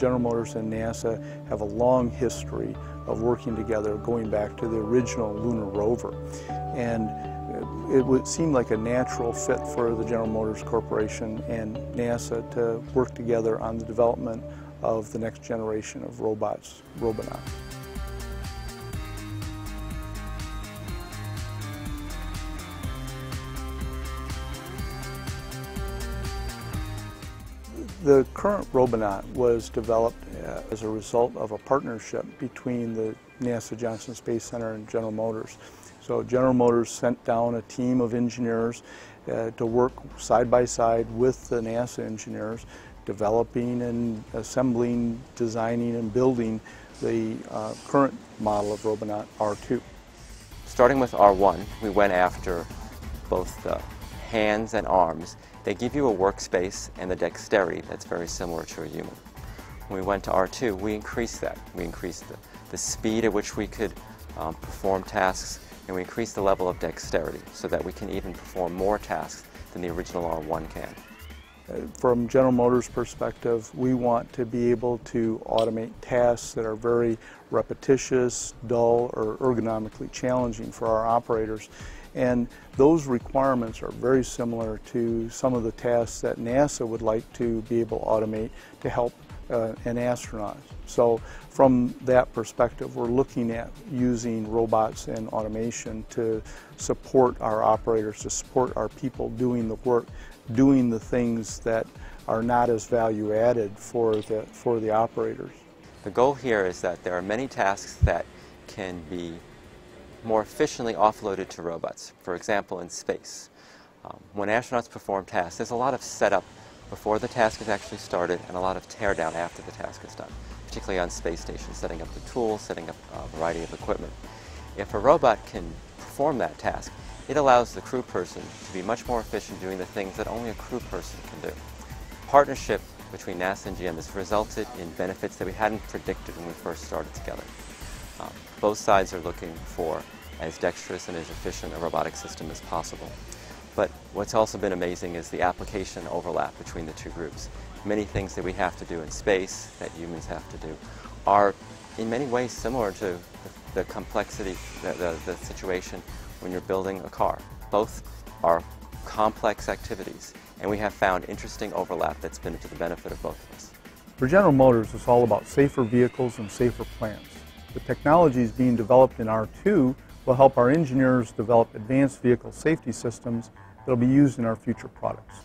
General Motors and NASA have a long history of working together going back to the original lunar rover. And it would seem like a natural fit for the General Motors Corporation and NASA to work together on the development of the next generation of robots, Robonaut. The current Robonaut was developed as a result of a partnership between the NASA Johnson Space Center and General Motors. So General Motors sent down a team of engineers to work side by side with the NASA engineers, developing and assembling, designing and building the current model of Robonaut R2. Starting with R1, we went after both the hands and arms. They give you a workspace and the dexterity that's very similar to a human. When we went to R2, we increased that. We increased the speed at which we could perform tasks, and we increased the level of dexterity so that we can even perform more tasks than the original R1 can. From General Motors' perspective, we want to be able to automate tasks that are very repetitious, dull, or ergonomically challenging for our operators. And those requirements are very similar to some of the tasks that NASA would like to be able to automate to help an astronaut. So from that perspective, we're looking at using robots and automation to support our operators, to support our people doing the work, doing the things that are not as value added for the operators. The goal here is that there are many tasks that can be more efficiently offloaded to robots. For example, in space. When astronauts perform tasks, there's a lot of setup before the task is actually started and a lot of tear down after the task is done, particularly on space stations, setting up the tools, setting up a variety of equipment. If a robot can perform that task, it allows the crew person to be much more efficient doing the things that only a crew person can do. Partnership between NASA and GM has resulted in benefits that we hadn't predicted when we first started together. Both sides are looking for as dexterous and as efficient a robotic system as possible. But what's also been amazing is the application overlap between the two groups. Many things that we have to do in space that humans have to do are in many ways similar to the complexity, the situation when you're building a car. Both are complex activities, and we have found interesting overlap that's been to the benefit of both of us. For General Motors, it's all about safer vehicles and safer plants. The technologies being developed in R2 will help our engineers develop advanced vehicle safety systems that will be used in our future products.